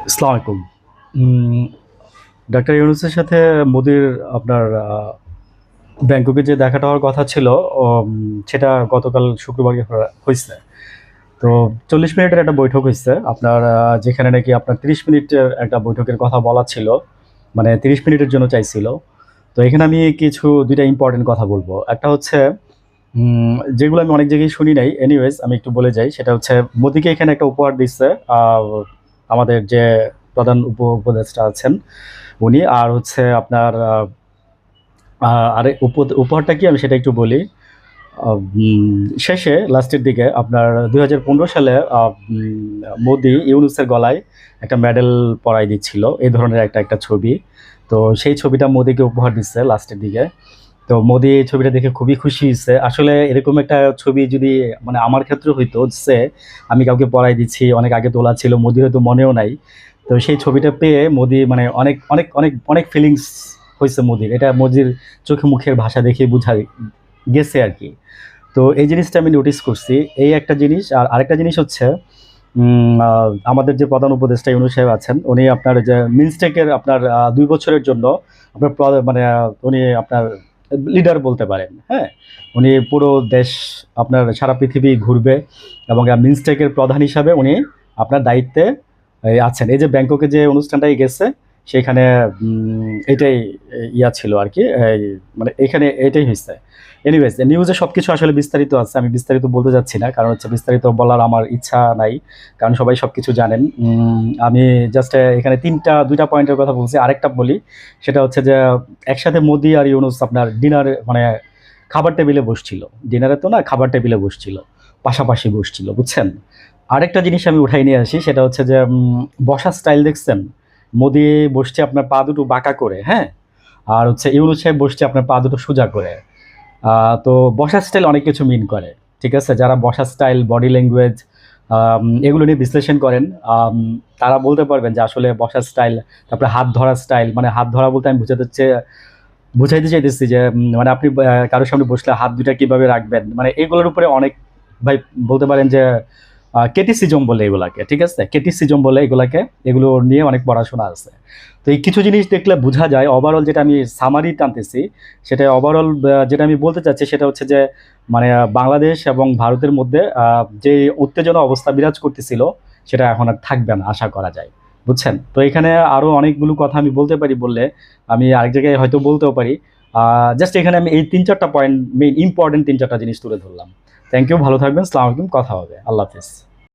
আসসালামু আলাইকুম। উম ডাক্তার ইউনূসের সাথে মোদির আপনার ব্যাংককে যে দেখাটা হওয়ার কথা ছিল, সেটা গতকাল শুক্রবার হইছে। তো ৪০ মিনিটের একটা বৈঠক হইছে। আপনার যেখানে নাকি আপনার ৩০ মিনিটের একটা বৈঠকের কথা বলা ছিল। মানে ৩০ মিনিটের জন্য চাইছিল। তো এখানে আমি কিছু ২ টা ইম্পোর্টেন্ট কথা বলব। একটা হচ্ছে যেগুলো আমি অনেক জায়গায় শুনি নাই। এনিওয়েজ আমি একটু বলে যাই। সেটা হচ্ছে মোদিকে এখানে একটা উপহার দিচ্ছে আ আমাদের যে প্রধান উপদেষ্টা আছেন উনি। আর হচ্ছে আপনার আ আরে উপহারটা কি আমি সেটা একটু বলি। শেষে লাস্টের দিকে আপনার ২০১৫ সালে মোদি ইউনূসের গলায় একটা মেডেল পরায় দিচ্ছিল। এই ধরনের একটা ছবি। তো সেই ছবিটা মোদিকে উপহার দিচ্ছে লাস্টের দিকে। তো মোদি এই ছবিটা দেখে খুবই খুশি হইছে। আসলে এরকম একটা ছবি যদি মানে আমার ক্ষেত্রে হইতো যে আমি কাউকে পরায় দিচ্ছি, অনেক আগে তোলা ছিল, মোদির হয়তো মনেও নাই। তো সেই ছবিটা পেয়ে মোদি মানে অনেক, অনেক, অনেক, অনেক ফিলিংস হইছে মোদির। এটা মোদির চোখে মুখের ভাষা দেখে বুঝা গেছে আরকি। তো এই জিনিসটা আমি নোটিস করছি। এই একটা জিনিস। আর আরেকটা জিনিস হচ্ছে আমাদের যে প্রধান উপদেষ্টা ইউনূস সাহেব আছেন, উনি আপনার যে মিনস্টেকের আপনার ২ বছরের জন্য আপনার মানে উনি আপনার লিডার বলতে পারেন, হ্যাঁ? উনি পুরো দেশ আপনার সারা পৃথিবী ঘুরবে এবং মিনস্টেকের প্রধান হিসাবে উনি আপনার দায়িত্বে আছেন। এই যে ব্যাংককে যে অনুষ্ঠানটায় গেছে, সেখানে এটাই ইয়া ছিল আরকি। মানে এখানে এটাই হইছে। এনিওয়েজ নিউজে সবকিছু আসলে বিস্তারিত আছে। আমি বিস্তারিত বলতে যাচ্ছি না। কারণ হচ্ছে বিস্তারিত বলার আমার ইচ্ছা নাই। কারণ সবাই সবকিছু জানেন। আমি জাস্ট এখানে ২ টা পয়েন্টের কথা বলছি। আরেকটা বলি। সেটা হচ্ছে যে একসাথে মোদি আর ইউনূস আপনার ডিনারে মানে খাবার টেবিলে বসছিল। ডিনারে তো না, খাবার টেবিলে বসছিল। পাশাপাশি বসছিল, বুঝছেন? আরেকটা জিনিস আমি উঠায় নিয়ে আসি। সেটা হচ্ছে যে বসার স্টাইল দেখছেন? মোদি বসছে আপনার পা দুটো বাঁকা করে, হ্যাঁ? আর হচ্ছে ইউনূস সাহেব বসছে আপনার পা দুটো সোজা করে। তো বসার স্টাইল অনেক কিছু মিন করে। ঠিক আছে? যারা বসার স্টাইল, বডি ল্যাঙ্গুয়েজ এগুলো নিয়ে বিশ্লেষণ করেন, তারা বলতে পারবেন যে আসলে বসার স্টাইল, তারপরে হাত ধরার স্টাইল, মানে হাত ধরা বলতে আমি বুঝাইতে চাইতেছি যে মানে আপনি কারো সামনে বসলে হাত ২ টা কিভাবে রাখবেন? মানে এগুলোর উপরে অনেক ভাই বলতে পারেন যে কেটিসিজম বলে এগুলাকে। ঠিক আছে? কেটিসিজম বলে এগুলাকে। এগুলো নিয়ে অনেক পড়াশোনা আছে। তো এই কিছু জিনিস দেখলে বুঝা যায় ওভারঅল যেটা আমি সামারি টানতেছি, সেটা ওভারঅল যেটা আমি বলতে চাচ্ছি সেটা হচ্ছে যে মানে বাংলাদেশ এবং ভারতের মধ্যে যে উত্তেজনা অবস্থা বিরাজ করতেছিল, সেটা এখন আর থাকবে না আশা করা যায়। বুঝছেন? তো এখানে আরো অনেকগুলো কথা আমি বলতে পারি বললে, আমি আরেক জায়গায় হয়তো বলতেও পারি। জাস্ট এখানে আমি এই ৩-৪ টা পয়েন্ট মেইন ইম্পোর্টেন্ট ৩-৪ টা জিনিস তুলে ধরলাম। Thank you. ভালো থাকবেন। আসসালামু আলাইকুম। কথা হবে। আল্লাহ হাফেজ।